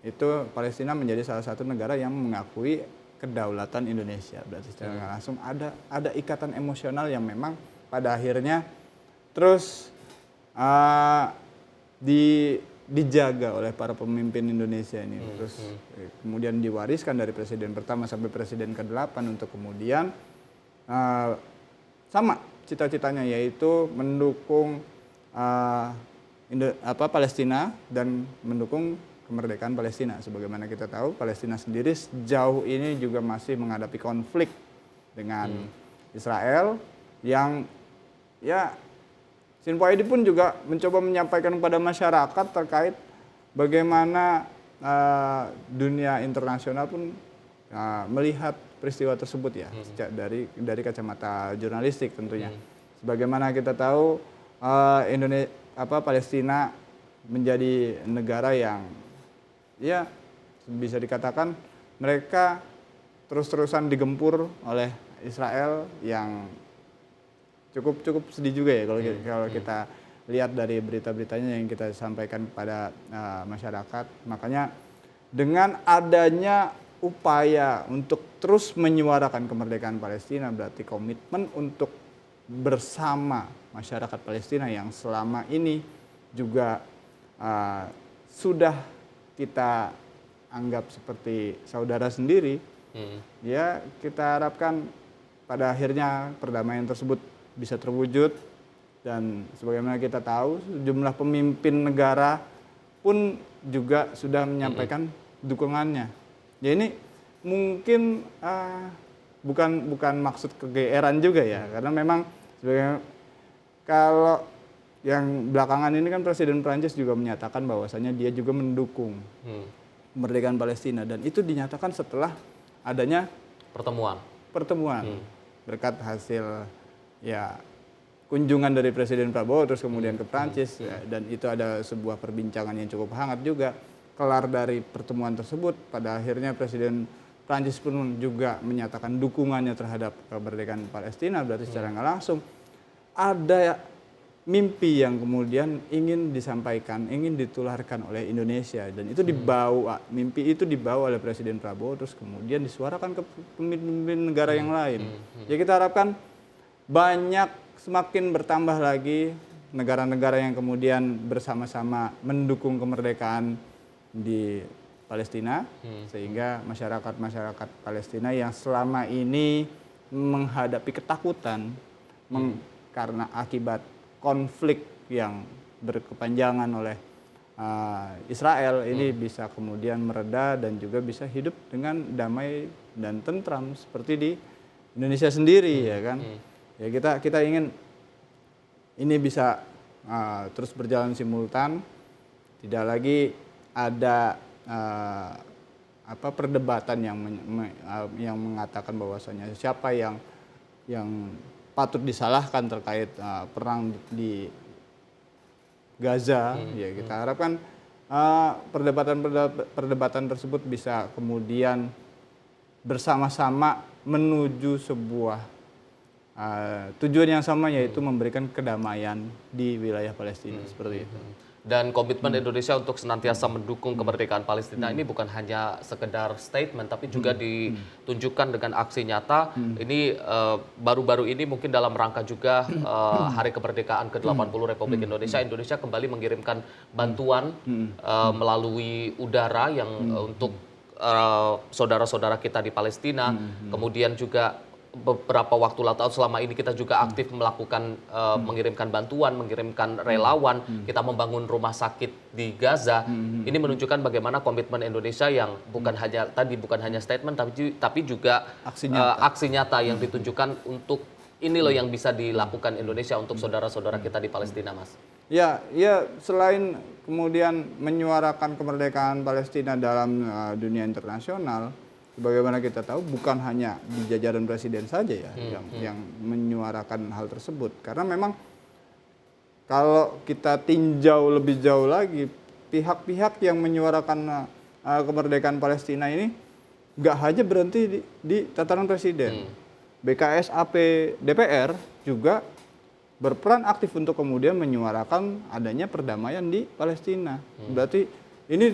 itu Palestina menjadi salah satu negara yang mengakui kedaulatan Indonesia. Berarti secara nggak langsung ada ikatan emosional yang memang pada akhirnya terus dijaga oleh para pemimpin Indonesia ini. Terus kemudian diwariskan dari presiden pertama sampai presiden ke-8 untuk kemudian sama cita-citanya, yaitu mendukung Palestina dan mendukung kemerdekaan Palestina. Sebagaimana kita tahu, Palestina sendiri sejauh ini juga masih menghadapi konflik dengan Israel yang ya Sinpo ID pun juga mencoba menyampaikan kepada masyarakat terkait bagaimana dunia internasional pun melihat peristiwa tersebut ya, dari kacamata jurnalistik tentunya. Sebagaimana kita tahu Palestina menjadi negara yang ya bisa dikatakan mereka terus-terusan digempur oleh Israel yang cukup sedih juga ya kalau kita lihat dari berita-beritanya yang kita sampaikan kepada masyarakat. Makanya dengan adanya upaya untuk terus menyuarakan kemerdekaan Palestina, berarti komitmen untuk bersama masyarakat Palestina yang selama ini juga sudah kita anggap seperti saudara sendiri, ya kita harapkan pada akhirnya perdamaian tersebut bisa terwujud. Dan sebagaimana kita tahu, sejumlah pemimpin negara pun juga sudah menyampaikan dukungannya. Ya ini mungkin bukan maksud kegeeran juga ya, karena memang kalau yang belakangan ini kan Presiden Prancis juga menyatakan bahwasanya dia juga mendukung kemerdekaan Palestina, dan itu dinyatakan setelah adanya pertemuan berkat hasil ya kunjungan dari Presiden Prabowo terus kemudian ke Prancis ya, dan itu ada sebuah perbincangan yang cukup hangat juga. Kelar dari pertemuan tersebut, pada akhirnya Presiden Prancis pun juga menyatakan dukungannya terhadap kemerdekaan Palestina. Berarti secara nggak langsung ada mimpi yang kemudian ingin disampaikan, ingin ditularkan oleh Indonesia, dan itu mimpi itu dibawa oleh Presiden Prabowo terus kemudian disuarakan ke pemimpin negara yang lain. Ya kita harapkan semakin bertambah lagi negara-negara yang kemudian bersama-sama mendukung kemerdekaan di Palestina, sehingga masyarakat Palestina yang selama ini menghadapi ketakutan karena akibat konflik yang berkepanjangan oleh Israel ini bisa kemudian mereda dan juga bisa hidup dengan damai dan tentram seperti di Indonesia sendiri ya kan. Ya kita ingin ini bisa terus berjalan simultan, tidak lagi ada perdebatan yang mengatakan bahwasanya siapa yang patut disalahkan terkait perang di Gaza. Ya kita harapkan perdebatan tersebut bisa kemudian bersama-sama menuju sebuah tujuan yang sama, yaitu memberikan kedamaian di wilayah Palestina seperti itu. Dan komitmen Indonesia untuk senantiasa mendukung kemerdekaan Palestina ini bukan hanya sekedar statement, tapi juga ditunjukkan dengan aksi nyata. Ini baru-baru ini mungkin dalam rangka juga Hari Kemerdekaan ke-80 Republik Indonesia, Indonesia kembali mengirimkan bantuan melalui udara yang untuk saudara-saudara kita di Palestina. Kemudian juga beberapa waktu lalu atau selama ini kita juga aktif melakukan mengirimkan bantuan, mengirimkan relawan, kita membangun rumah sakit di Gaza. Ini menunjukkan bagaimana komitmen Indonesia yang bukan hanya statement tapi juga aksi nyata yang ditunjukkan untuk ini loh yang bisa dilakukan Indonesia untuk saudara-saudara kita di Palestina, Mas. Ya, selain kemudian menyuarakan kemerdekaan Palestina dalam dunia internasional, sebagaimana kita tahu bukan hanya di jajaran presiden saja ya yang menyuarakan hal tersebut. Karena memang kalau kita tinjau lebih jauh lagi, pihak-pihak yang menyuarakan kemerdekaan Palestina ini nggak hanya berhenti di tataran presiden. BKSAP DPR juga berperan aktif untuk kemudian menyuarakan adanya perdamaian di Palestina. Berarti ini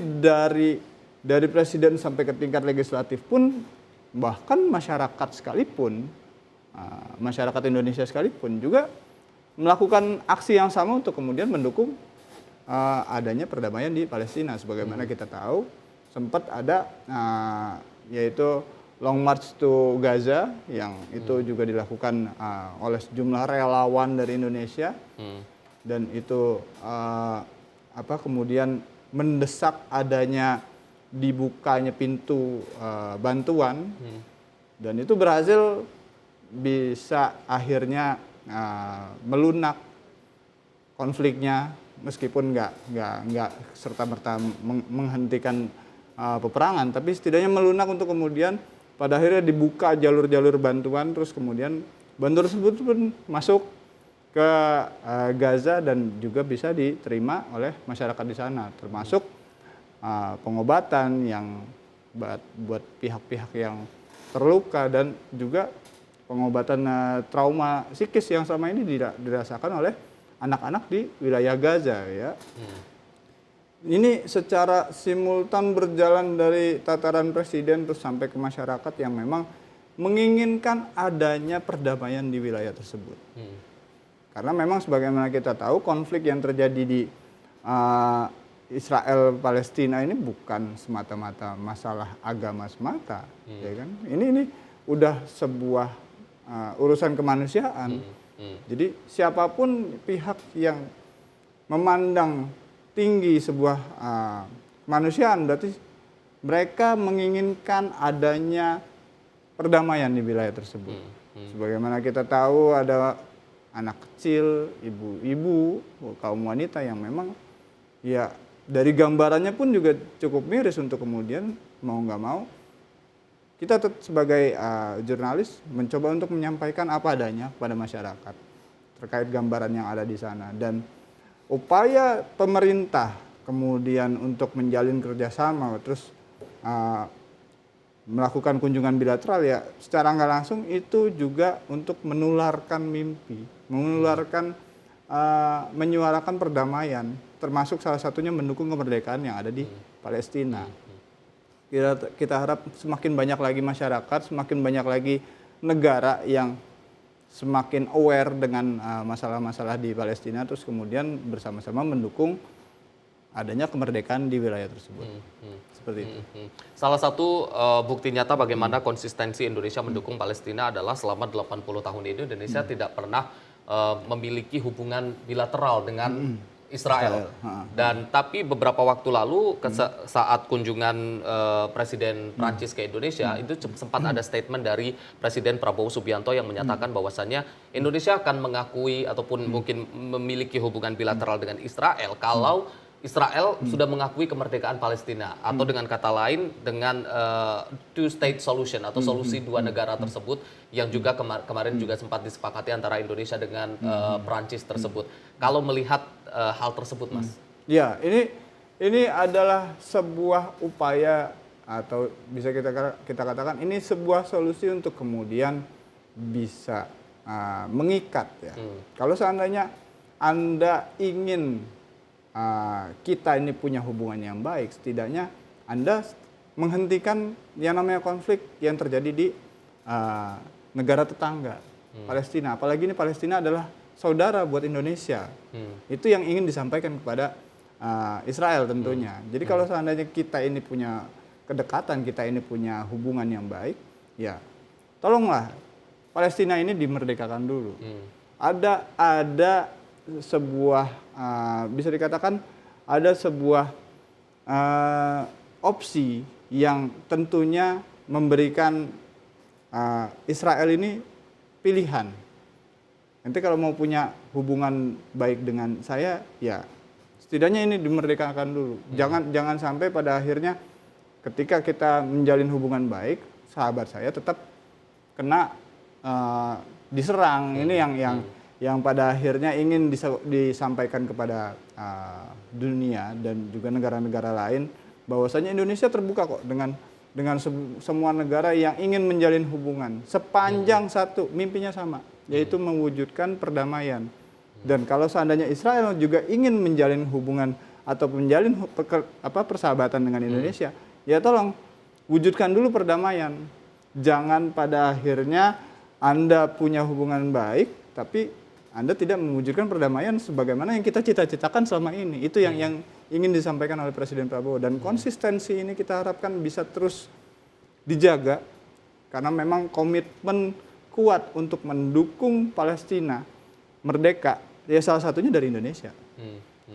dari presiden sampai ke tingkat legislatif pun, bahkan masyarakat sekalipun, masyarakat Indonesia sekalipun juga melakukan aksi yang sama untuk kemudian mendukung adanya perdamaian di Palestina. Sebagaimana kita tahu sempat ada yaitu Long March to Gaza yang itu juga dilakukan oleh sejumlah relawan dari Indonesia, dan itu kemudian mendesak adanya dibukanya pintu bantuan, dan itu berhasil bisa akhirnya melunak konfliknya, meskipun nggak serta-merta menghentikan peperangan, tapi setidaknya melunak untuk kemudian pada akhirnya dibuka jalur-jalur bantuan, terus kemudian bantuan tersebut pun masuk ke Gaza dan juga bisa diterima oleh masyarakat di sana, termasuk pengobatan yang buat pihak-pihak yang terluka dan juga pengobatan trauma psikis yang selama ini dirasakan oleh anak-anak di wilayah Gaza ya. Ini secara simultan berjalan dari tataran presiden terus sampai ke masyarakat yang memang menginginkan adanya perdamaian di wilayah tersebut. Karena memang sebagaimana kita tahu konflik yang terjadi di Israel Palestina ini bukan semata-mata masalah agama semata, ya kan? Ini udah sebuah urusan kemanusiaan. Jadi siapapun pihak yang memandang tinggi sebuah kemanusiaan, berarti mereka menginginkan adanya perdamaian di wilayah tersebut. Sebagaimana kita tahu ada anak kecil, ibu-ibu, kaum wanita yang memang ya dari gambarannya pun juga cukup miris untuk kemudian mau nggak mau kita sebagai jurnalis mencoba untuk menyampaikan apa adanya kepada masyarakat terkait gambaran yang ada di sana, dan upaya pemerintah kemudian untuk menjalin kerjasama terus melakukan kunjungan bilateral ya secara nggak langsung itu juga untuk menularkan mimpi, menyuarakan perdamaian, termasuk salah satunya mendukung kemerdekaan yang ada di Palestina. Kita harap semakin banyak lagi masyarakat, semakin banyak lagi negara yang semakin aware dengan masalah-masalah di Palestina, terus kemudian bersama-sama mendukung adanya kemerdekaan di wilayah tersebut. Seperti itu. Salah satu bukti nyata bagaimana konsistensi Indonesia mendukung Palestina adalah selama 80 tahun ini Indonesia tidak pernah memiliki hubungan bilateral dengan Israel. Dan tapi beberapa waktu lalu saat kunjungan Presiden Prancis ke Indonesia itu sempat ada statement dari Presiden Prabowo Subianto yang menyatakan bahwasannya Indonesia akan mengakui ataupun mungkin memiliki hubungan bilateral dengan Israel kalau Israel sudah mengakui kemerdekaan Palestina atau dengan kata lain dengan two state solution atau solusi dua negara tersebut yang juga kemarin juga sempat disepakati antara Indonesia dengan Perancis tersebut. Kalau melihat hal tersebut, Mas. Ya, ini adalah sebuah upaya atau bisa kita katakan ini sebuah solusi untuk kemudian bisa mengikat ya. Kalau seandainya Anda ingin kita ini punya hubungan yang baik, setidaknya Anda menghentikan yang namanya konflik yang terjadi di negara tetangga Palestina. Apalagi ini Palestina adalah saudara buat Indonesia. Itu yang ingin disampaikan kepada Israel tentunya. Jadi kalau seandainya kita ini punya kedekatan, kita ini punya hubungan yang baik, ya tolonglah Palestina ini dimerdekakan dulu. Ada sebuah bisa dikatakan ada sebuah opsi yang tentunya memberikan Israel ini pilihan. Nanti kalau mau punya hubungan baik dengan saya, ya setidaknya ini dimerdekakan dulu. Jangan sampai pada akhirnya ketika kita menjalin hubungan baik, sahabat saya tetap kena diserang. Ini yang pada akhirnya ingin disampaikan kepada dunia dan juga negara-negara lain bahwasanya Indonesia terbuka kok dengan semua negara yang ingin menjalin hubungan sepanjang satu mimpinya sama, yaitu mewujudkan perdamaian. Dan kalau seandainya Israel juga ingin menjalin hubungan atau menjalin persahabatan dengan Indonesia, ya tolong wujudkan dulu perdamaian. Jangan pada akhirnya Anda punya hubungan baik tapi Anda tidak mewujudkan perdamaian sebagaimana yang kita cita-citakan selama ini. Itu yang ingin disampaikan oleh Presiden Prabowo. Dan konsistensi ini kita harapkan bisa terus dijaga. Karena memang komitmen kuat untuk mendukung Palestina merdeka. Ya salah satunya dari Indonesia.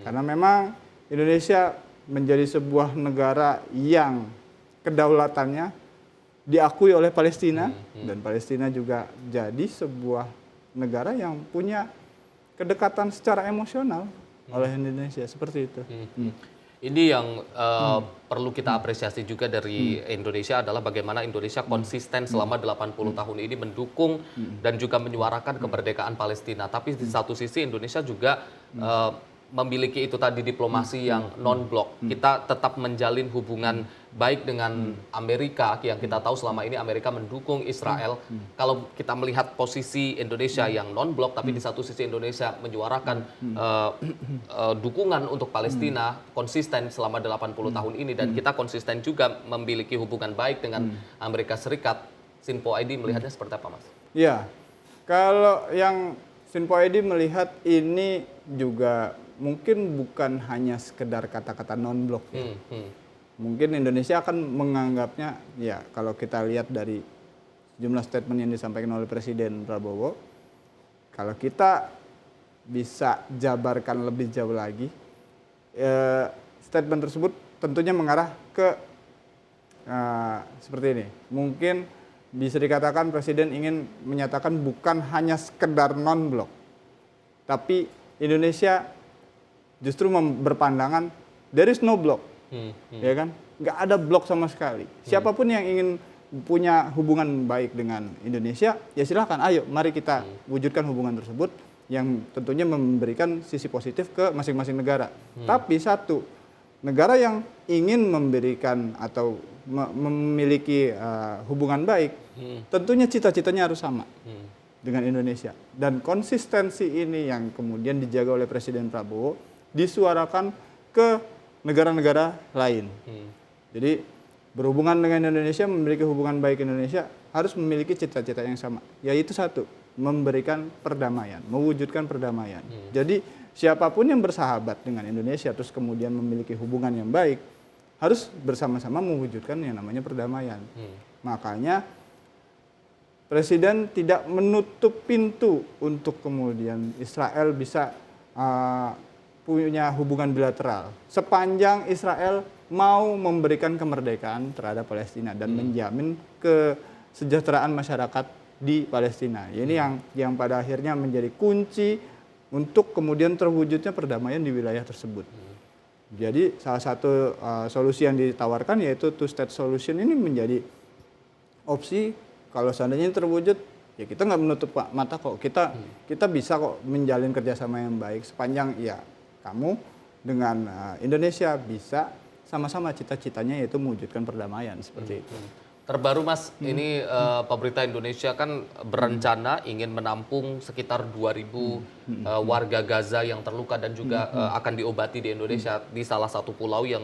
Karena memang Indonesia menjadi sebuah negara yang kedaulatannya diakui oleh Palestina. Dan Palestina juga jadi sebuah negara yang punya kedekatan secara emosional oleh Indonesia, seperti itu. Ini yang perlu kita apresiasi juga dari Indonesia adalah bagaimana Indonesia konsisten selama 80 tahun ini mendukung dan juga menyuarakan kemerdekaan Palestina. Tapi di satu sisi Indonesia juga memiliki itu tadi diplomasi yang non-blok. Kita tetap menjalin hubungan baik dengan Amerika, yang kita tahu selama ini Amerika mendukung Israel. Kalau kita melihat posisi Indonesia yang non-blok, tapi di satu sisi Indonesia menyuarakan dukungan untuk Palestina, konsisten selama 80 tahun ini, dan kita konsisten juga memiliki hubungan baik dengan Amerika Serikat. Sinpo ID melihatnya seperti apa, Mas? Ya, kalau yang Sinpo ID melihat ini juga mungkin bukan hanya sekedar kata-kata non-blok. Mungkin Indonesia akan menganggapnya, ya kalau kita lihat dari jumlah statement yang disampaikan oleh Presiden Prabowo, kalau kita bisa jabarkan lebih jauh lagi, statement tersebut tentunya mengarah ke seperti ini. Mungkin bisa dikatakan Presiden ingin menyatakan bukan hanya sekedar non-blok, tapi Indonesia justru berpandangan there is no block, ya kan? Nggak ada blok sama sekali. Siapapun yang ingin punya hubungan baik dengan Indonesia, ya silahkan. Ayo, mari kita wujudkan hubungan tersebut yang tentunya memberikan sisi positif ke masing-masing negara. Tapi satu, negara yang ingin memberikan atau memiliki hubungan baik, tentunya cita-citanya harus sama dengan Indonesia. Dan konsistensi ini yang kemudian dijaga oleh Presiden Prabowo, disuarakan ke negara-negara lain. Jadi berhubungan dengan Indonesia, memiliki hubungan baik Indonesia, harus memiliki cita-cita yang sama. Yaitu satu, memberikan perdamaian, mewujudkan perdamaian. Jadi siapapun yang bersahabat dengan Indonesia, terus kemudian memiliki hubungan yang baik, harus bersama-sama mewujudkan yang namanya perdamaian. Makanya Presiden tidak menutup pintu untuk kemudian Israel bisa punya hubungan bilateral sepanjang Israel mau memberikan kemerdekaan terhadap Palestina dan menjamin kesejahteraan masyarakat di Palestina. Ini yang pada akhirnya menjadi kunci untuk kemudian terwujudnya perdamaian di wilayah tersebut. Jadi salah satu solusi yang ditawarkan yaitu two state solution ini menjadi opsi. Kalau seandainya ini terwujud, ya kita nggak menutup mata kok. Kita bisa kok menjalin kerjasama yang baik sepanjang ya kamu dengan Indonesia bisa sama-sama cita-citanya yaitu mewujudkan perdamaian seperti itu. Terbaru Mas, ini pemerintah Indonesia kan berencana ingin menampung sekitar 2.000 warga Gaza yang terluka dan juga akan diobati di Indonesia di salah satu pulau yang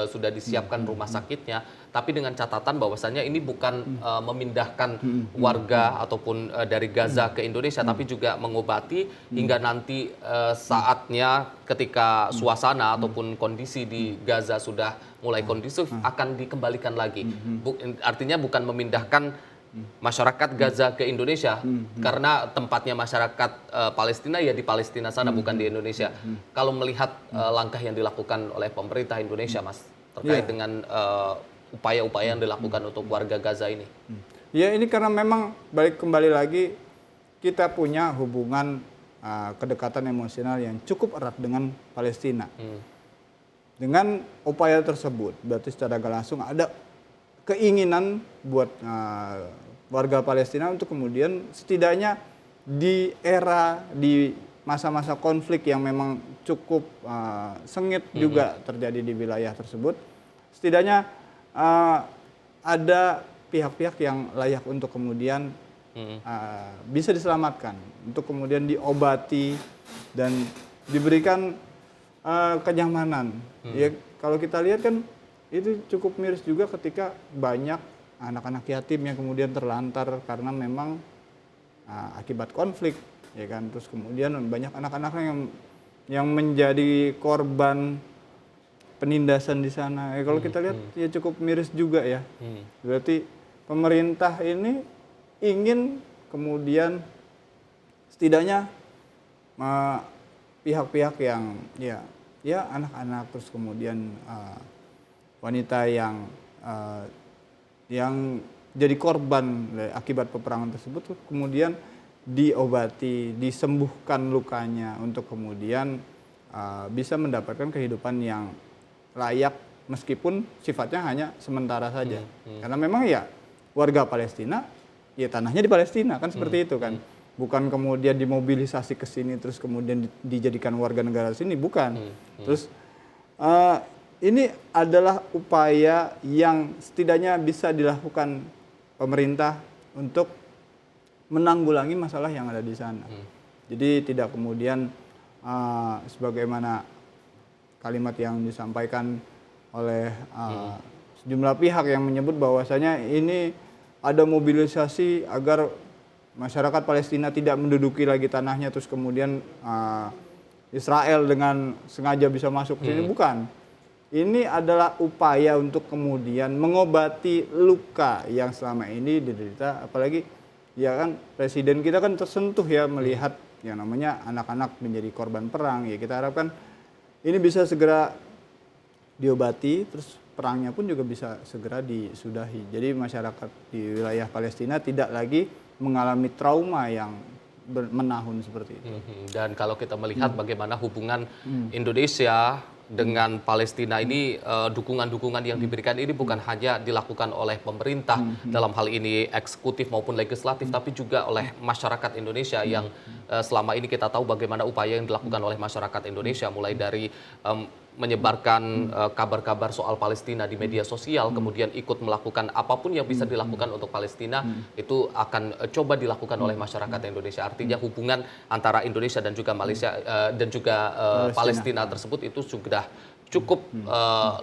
sudah disiapkan rumah sakitnya. Tapi dengan catatan bahwasannya ini bukan memindahkan warga ataupun dari Gaza ke Indonesia, tapi juga mengobati hingga nanti saatnya ketika suasana ataupun kondisi di Gaza sudah mulai kondusif akan dikembalikan lagi. Artinya bukan memindahkan masyarakat Gaza ke Indonesia karena tempatnya masyarakat Palestina ya di Palestina sana bukan di Indonesia. Kalau melihat langkah yang dilakukan oleh pemerintah Indonesia Mas terkait dengan upaya-upaya yang dilakukan untuk warga Gaza ini. Ya ini karena memang kembali lagi kita punya hubungan kedekatan emosional yang cukup erat dengan Palestina. Dengan upaya tersebut, berarti secara gak langsung ada keinginan buat warga Palestina untuk kemudian setidaknya di masa-masa konflik yang memang cukup sengit juga terjadi di wilayah tersebut, setidaknya ada pihak-pihak yang layak untuk kemudian bisa diselamatkan, untuk kemudian diobati dan diberikan kenyamanan. Ya kalau kita lihat kan itu cukup miris juga ketika banyak anak-anak yatim yang kemudian terlantar karena memang akibat konflik, ya kan. Terus kemudian banyak anak-anak yang menjadi korban penindasan di sana. Kalau kita lihat ya cukup miris juga ya. Berarti pemerintah ini ingin kemudian setidaknya pihak-pihak yang ya anak-anak terus kemudian wanita yang jadi korban akibat peperangan tersebut kemudian diobati, disembuhkan lukanya untuk kemudian bisa mendapatkan kehidupan yang layak meskipun sifatnya hanya sementara saja. Karena memang ya warga Palestina ya tanahnya di Palestina kan seperti itu kan. Bukan kemudian dimobilisasi ke sini terus kemudian dijadikan warga negara sini, bukan. Terus ini adalah upaya yang setidaknya bisa dilakukan pemerintah untuk menanggulangi masalah yang ada di sana. Jadi tidak kemudian sebagaimana kalimat yang disampaikan oleh sejumlah pihak yang menyebut bahwasanya ini ada mobilisasi agar masyarakat Palestina tidak menduduki lagi tanahnya terus kemudian Israel dengan sengaja bisa masuk ke sini, bukan. Ini adalah upaya untuk kemudian mengobati luka yang selama ini diderita, apalagi ya kan presiden kita kan tersentuh ya melihat yang namanya anak-anak menjadi korban perang. Ya kita harapkan ini bisa segera diobati, terus perangnya pun juga bisa segera disudahi. Jadi masyarakat di wilayah Palestina tidak lagi mengalami trauma yang menahun seperti itu. Dan kalau kita melihat bagaimana hubungan Indonesia dengan Palestina ini, dukungan-dukungan yang diberikan ini bukan hanya dilakukan oleh pemerintah dalam hal ini eksekutif maupun legislatif, tapi juga oleh masyarakat Indonesia yang selama ini kita tahu bagaimana upaya yang dilakukan oleh masyarakat Indonesia, mulai dari menyebarkan kabar-kabar soal Palestina di media sosial, kemudian ikut melakukan apapun yang bisa dilakukan untuk Palestina, itu akan coba dilakukan oleh masyarakat Indonesia. Artinya hubungan antara Indonesia dan juga Malaysia dan juga Palestina tersebut itu sudah cukup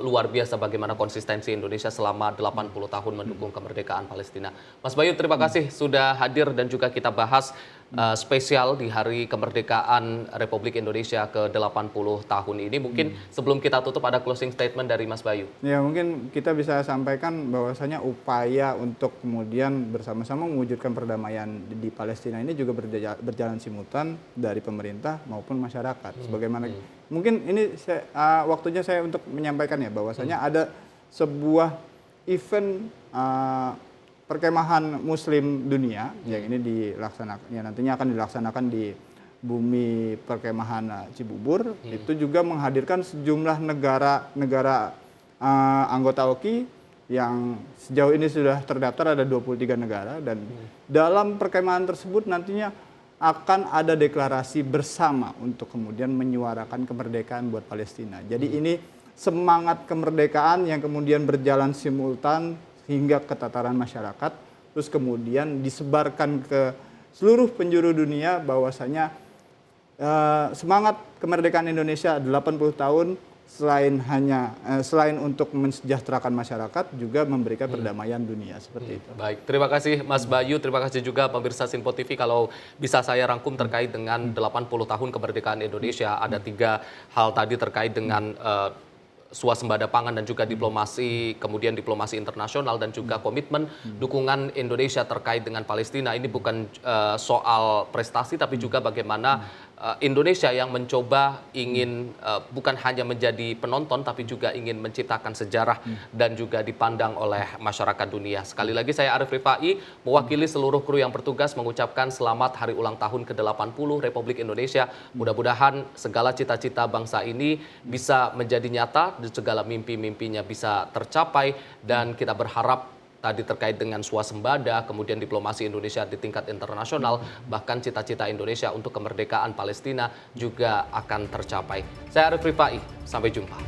luar biasa bagaimana konsistensi Indonesia selama 80 tahun mendukung kemerdekaan Palestina. Mas Bayu, terima kasih sudah hadir dan juga kita bahas spesial di Hari Kemerdekaan Republik Indonesia ke-80 tahun ini. Mungkin sebelum kita tutup ada closing statement dari Mas Bayu. Ya mungkin kita bisa sampaikan bahwasanya upaya untuk kemudian bersama-sama mewujudkan perdamaian di Palestina ini juga berjalan simultan dari pemerintah maupun masyarakat. Sebagaimana mungkin ini waktunya saya untuk menyampaikan ya bahwasanya ada sebuah event perkemahan Muslim dunia yang ini dilaksanakan, ya nantinya akan dilaksanakan di bumi perkemahan Cibubur, itu juga menghadirkan sejumlah negara anggota OKI yang sejauh ini sudah terdaftar ada 23 negara, dan dalam perkemahan tersebut nantinya akan ada deklarasi bersama untuk kemudian menyuarakan kemerdekaan buat Palestina. Jadi ini semangat kemerdekaan yang kemudian berjalan simultan hingga ke tataran masyarakat, terus kemudian disebarkan ke seluruh penjuru dunia bahwasanya semangat kemerdekaan Indonesia 80 tahun selain untuk mensejahterakan masyarakat juga memberikan perdamaian dunia seperti itu. Baik, terima kasih Mas Bayu, terima kasih juga pemirsa Sinpo TV. Kalau bisa saya rangkum terkait dengan 80 tahun kemerdekaan Indonesia, ada 3 hal tadi terkait dengan swasembada pangan dan juga diplomasi, kemudian diplomasi internasional dan juga komitmen dukungan Indonesia terkait dengan Palestina. Ini bukan soal prestasi tapi juga bagaimana Indonesia yang mencoba ingin bukan hanya menjadi penonton tapi juga ingin menciptakan sejarah dan juga dipandang oleh masyarakat dunia. Sekali lagi saya Arif Rifai mewakili seluruh kru yang bertugas mengucapkan selamat hari ulang tahun ke-80 Republik Indonesia. Mudah-mudahan segala cita-cita bangsa ini bisa menjadi nyata dan segala mimpi-mimpinya bisa tercapai, dan kita berharap tadi terkait dengan swasembada, kemudian diplomasi Indonesia di tingkat internasional, bahkan cita-cita Indonesia untuk kemerdekaan Palestina juga akan tercapai. Saya Arif Rifai, sampai jumpa.